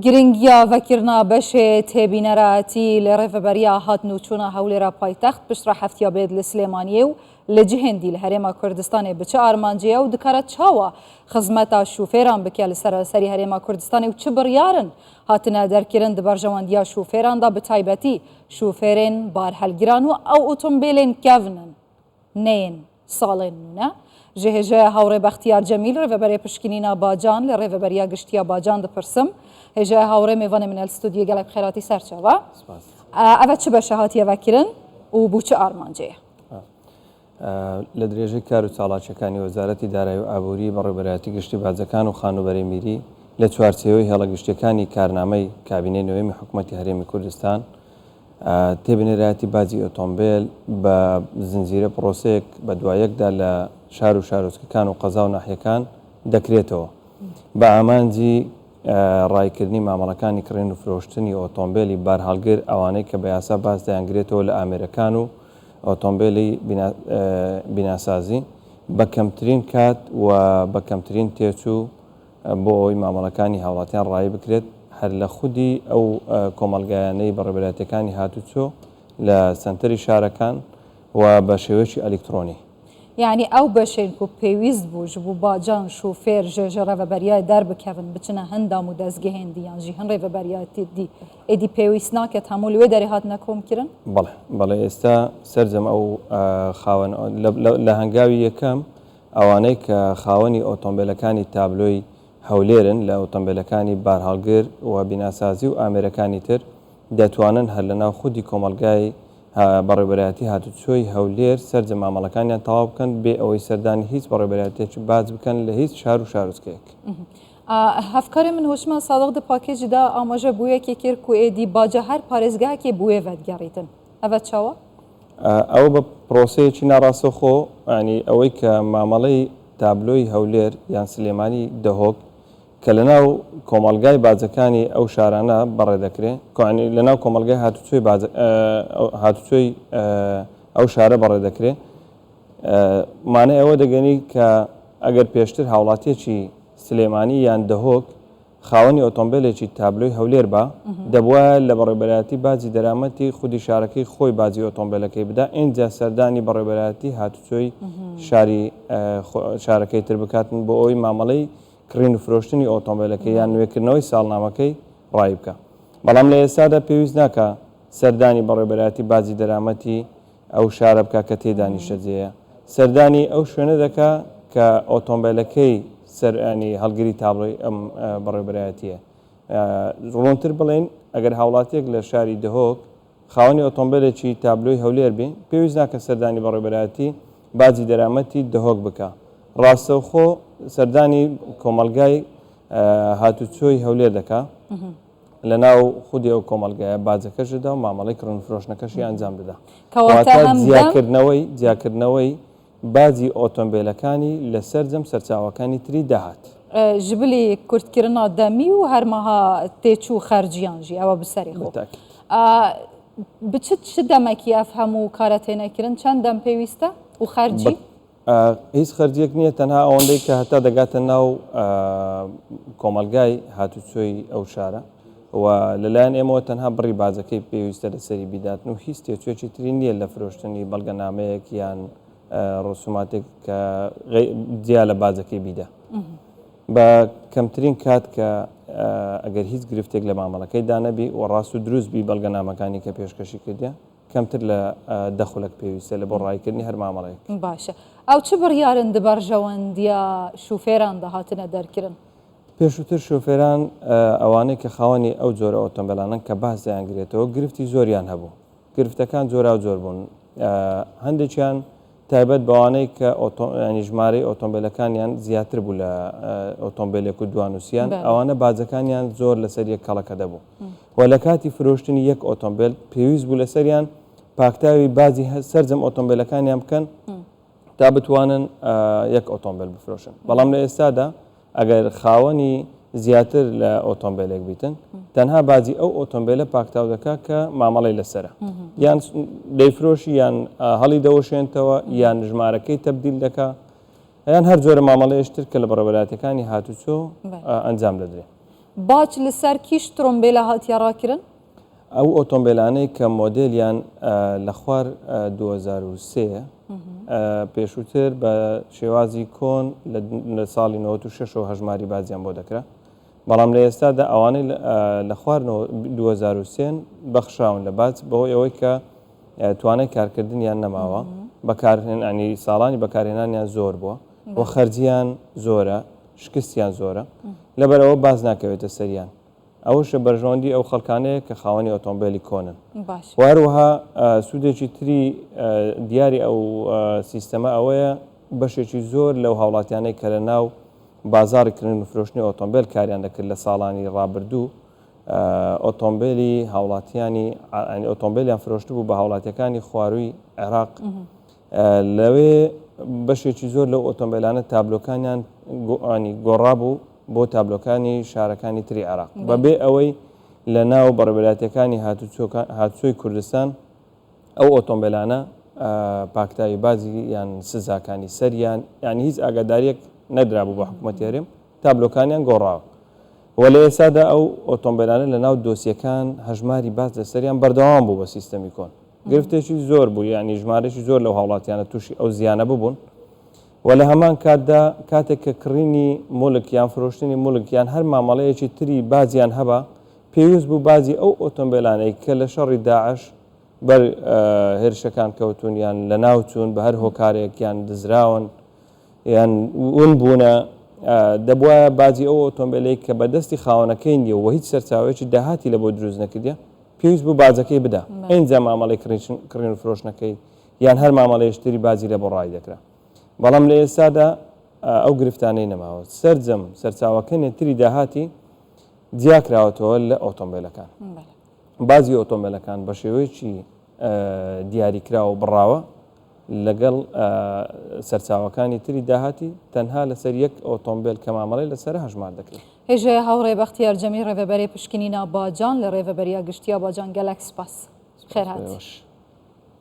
گرنگیا وەکردنا بەشێ تێبینەرایەتی لە ڕێڤەبەریا هاتن و چوونە هەولێرە پایتەخت پشتڕە هەفتیا بێت لە سلێمانیە و لە جهێندی لە هەرێما کوردستانê بچە ئارمانجەیە و دکارە چاوە خزمەتا شوفێران بکە لە سەراسەری هەرێما کوردستانê و چ بڕیارن هاتنە دەرکردن di berjewandiya şûfêran da bi taybetî şûfêrên barhelgiran û ew otomobîlên kevnin neyên salên nûne ji hêjeya hawrê Bextiyar Cemîl rêveberê piştgirîna Bacan li rêveberiya giştiya Bacan dipirsim hêjeya hawrê mêvanê min el stûdyoyê gelek bi xêratî serçava ev çi beşe hatiye vekirin û bû çi armanceyê لە درێژەی کار و چاڵاکیەکانی وەزارەتی دارایی و ئابووری بە ڕێبەرایەتی گشتی بازەکان و خانوبەری میری لە چوارچێوەی هێڵەگشتیەکانی کارنامەی کابینەی نوێمی حکوومەتی هەرێمی کوردستان تێبینەرایەتی بازی ئۆتۆمبیل بە زنجیرە پرۆسەیەک بە دوایەکدا لە شار و شارۆچکەکان و قەزا و ناحیەکان دەکرێتەوە بە ئامانجی ڕایکردنی مامەڵەکانی کڕین و فرۆشتنی ئۆتۆمبیلی بارهەڵگر ئەوانەی کە بە یاسا باز دەیانگرێتەوە لە ئامێرەکان و ئۆتۆمبیلی بیناسازی بە کەمترین کات و بە کەمترین تێچوو بۆ ئەوی مامەڵەکانی هاوڵاتیان ڕای بکرێت هەر لە خودی ئەو کۆمەلگایانەی بە ڕێبەرایەتیەکانی هاتوچۆ لە سنتەری شارەکان و بە شێوەیەکی ئەلکترۆنی یعنی ئەو بەشێن و پێویست بوو ji بۆ باجان شوفێر ژێژە ڕێڤەبەریای دەربکەون بچنە هەندام و دەستگەهێندیان ژی هەن ڕێڤەبەریاتی ئێدی پێویست ناکێت هەموو لێ دەری هاتنە کۆمکردن بەڵێ ئێستا سەرجەم ئەو خاوەن لە هەنگاوی یەکەم ئەوانەی کە خاوەنی ئۆتۆمبیلەکانی تابلۆی هەولێرن لە ئۆتۆمبیلەکانی بارهەڵگر و بیناسازی و ئامێرەکانی تر دەتوانن هەر لەناو خودی کۆمەلگای بەڕێبەرایەتی هاتوچۆی هەولێر سەرجە مامەڵەکانیان تەواو بکەن بێ ئەوەی سەردانی هیچ بەڕێبەرایەتێکی باز بکەن لە هیچ شار و شارۆچکەیەک هەفکارێ من هۆشمان ساڵق di پاکێجدا ئاماژە بوویەکێ کرد و ئێدی باجە هەر پارێزگاکێ بوێ vەدگەڕیتن ئەvە چاوە؟ ئەو بە پرۆسەیەکی ناڕاستەخۆ ینی ئەوەی کە مامەڵەی تابلۆی هەولێر یان سلێمانی دەهۆک کە لەناو کۆمەلگای بازەکانی ئەو شارانە بەڕێ دەکرێت لەناو کۆمەلگای هاتوچۆی ئەو شارە بەڕێ دەکرێت مانای ئەوە دەگەنی کە ئەگەر پێشتر هاوڵاتیەکی سلێمانی یان دەهۆک خاوەنی ئۆتۆمبیلێکی تابلۆی هەولێر بە دەبووە لە بەڕێبەرایەتی بازی دەرامەتی خودی شارەکەی خۆی بازی ئۆتۆمبیلەکەی بدا ئینجا سەردانی بەڕێبەرایەتی هاتوچۆی شارەکەی تر بکاتن بۆ ئەوی مامەڵەی کڕین و فرۆشتنی ئۆتۆمبیلەکەی یان نوێکردنەوەی ساڵنامەکەی ڕای بکە بەڵام لە ئێستادا پێویست ناکە سەردانی بەڕێبەرایەتی بازی دەرامەتی ئەو شارە بکە کە تێدا نیشتەجێیە سەردانی ئەو شوێنە دەکا کە ئۆتۆمبیلەکەی سەرانی هەڵگری تابلۆی ئەم بەڕێبەرایەتیە ڕوونتر بڵێن ئەگەر هاوڵاتێک لە شاری دهۆک خاوەنی ئۆتۆمبیلێکی تابلۆی هەولێر بێ پێویست ناکە سەردانی بەڕێبەرایەتی بازی دەرامەتی دهۆک بکە ڕاستەوخۆ سەردانی کۆمەلگای هاتوچۆی هەولێر دەکا لە ناو خودی ئەو کۆمەلگایە بازەکەشدا و مامەڵی کڕن فرۆشتنەکەشی ئەنجام بدە جیاکردنەوەی بازی ئۆتۆمبیلەکانی لە سەرجەم سەرچاوەکانی تری داهات ژبلی کورتکردنا دەمی و هەرمەها تێچوو خەرجیانژی ئەوە بسەری خۆ بچت چ دەمەکی ئەف هەموو کارەتێنەکردن چەند دەم پێویستە و خەرجی هیچ خەرجیەک نییە تەنها ئەوەندەی کە هەتا دەگاتە ناو کۆمەلگای هاتوچۆی ئەو شارە و لەلایەن ئێمەوە تەنها بڕی بازەکەی پێویستە لەسەری بیداتن و هیچ تێچوێکی تری نییە لە فرۆشتنی بەڵگەنامەیەک یان ڕسوماتێک کە جیا لە بازەکەی بیدا بە کەمترین کات کە ئەگەر هیچ گرفتێک لە مامەڵەکەی دانەبی و ڕاست و دروست بی بەڵگەنامەکانی کە پێشکەشی کردیا کەمتر لە دەخولک پێویستە لە بۆ ڕایکردنی هەر مامەڵەیەک باشە ئەو چ بڕیارن دبەرژەوەندیە شوفێران داهاتنە دەرکردن پێشووتر شوفێران ئەوانەی کە خاوەنی ئەو جۆرە ئۆتۆمبیلانن کە باس دەیانگرێتەوە گرفتی زۆریان هەبوو گرفتەکان جۆرا و جۆر بوون هەندێکیان تایبەت بەوانەی کە ژمارەی ئۆتۆمبیلەکانیان زیاتر بوو لە ئۆتۆمبیلێک و دوانوسیان ئەوانە بازەکانیان زۆر لەسەر یەک کەڵەکە دەبوو و لە کاتی فرۆشتنی یەک ئۆتۆمبیل پێویست بوو لەسەریان پاکتاوی بازی سەرجەم ئۆتۆمبیلەکانیان بکەن تا بتوانن یەک ئۆتۆمبیل بفرۆشن بەڵام لە ئێستادا ئەگەر خاوەنی زیاتر لە ئۆتۆمبیلێک بیتن تەنها بازی ئەو ئۆتۆمبیلە پاکتاو دەکا کە مامەڵی لەسرە یان دەیفرۆشی یان هەڵی دەوەشێنتەوە یان ژمارەکەی تەبدیل دەکا یان هەر جۆرە مامەڵەیەشتر کە لە بەڕێوەبەرایەتەکانی هاتوچۆ ئەنجام دەدرێت باج لەسەر کیش ترۆمبیلە هاتیە ڕاکردن؟ ئەو ئۆتۆمبیلانەی کە مۆدلیان لە خوار 2023 پێشووتر بە شێوازی کۆن لە ساڵی 96 هەژماری بازیان بۆ دەکرا، بەڵام لە ئێستادا ئەوانەی لە خوار 2023 بەخشاون لە باج بەهۆی ئەوەی کە توانای کارکردنیان نەماوە، بەکارهێنانی ساڵانی بەکارهێنانیان زۆر بووە و خەرجیان زۆرە، شکستیان زۆرە، لەبەرەوە باز ناکەوێتە سەریان. ئەوشە بەرژەوەندی ئەو خەڵکانەیە کە خاوەنی ئۆتۆمبیلی کۆنن. وهروەها سوودێکی تری دیاری ئەو سیستەمە ئەوەیە بەشێکی زۆر لەو هاوڵاتیانەی کە لە ناو بازاری کردن و فرۆشتنی ئۆتۆمبیل کاریان دەکرد لە ساڵانی ڕابردوو، ئۆتۆمبیلی هاوڵاتیانی ئۆتۆمبیلیان فرۆشت بوو بە هاوڵاتیەکانی خواروی عێراق. لەوێ بەشێکی زۆر لەو ئۆتۆمبیلانە تابلۆکانیان گۆڕابوو بۆ تابلۆکانی شارەکانی تری عێراق، بەبێ ئەوەی لە ناو بەڕێوەبەراتەکانی هاتوچۆی کوردستان ئەو ئۆتۆمبیلانە پاکتاوی بازی یان سزاکانی سەریان یانی هیچ ئاگاداریەک نەدرابوو بە حکوومەتی هەرێم، تابلۆکانیان گۆڕاوە. وە لە ئێستادا ئەو ئۆتۆمبیلانە لە ناو دۆسیەکان هەژماری باز لە سەریان بەردەوام بوو بە سیستەمی کۆن، گرفتێکی زۆر بوو، یانی ژمارەی زۆر لەو هاوڵاتیانە تووشی ئەو زیانە ببوون. و لە هەمان کاتدا کاتێک کە کڕینی مولک یان فرۆشتنی مولک یان هەر مامەڵەیەکی تری بازیان هەبا، پێویست بوو بازی ئەو ئۆتۆمبیلانەی کە لە شەڕی داعش بەر هێرشەکان کەوتون یان لە ناوچوون بە هەر هۆکارێک یان دزراون یان ون بوونە، دەبواە بازی ئەو ئۆتۆمبیلەی کە بەدەستی خاوەنەکەی نیە و هیچ سەرچاوێکی داهاتی لە بۆ دروست نەکردە، پێویست بوو بازەکەی بدا. ئینجا مامەڵەی کڕین و فرۆشتنەکەی یان هەر مامەڵەیەشتری بازی لە بۆ ڕای دەکرا. بەڵام لە ئێستادا ئەو گرفتانەی نەماوە، سەرجەم سەرچاوەکەنێ تری داهاتی جیاکراوەتەوە لە ئۆتۆمبیلەکان. بازی ئۆتۆمبیلەکان بە شێوەیەکی دیاریکراوە بڕاوە لەگەڵ سەرچاوەکانی تری داهاتی تەنها لەسەر یەک ئۆتۆمبیل کە مامەڵەی لەسەر هەژمار دەکرێت. هێژەیە هاوڕێ بەختیار جەمی ڕێڤەبەری پشکنینە باجان لە ڕێڤەبەریە گشتیە باجان گەلەک سپاس. خێر هات.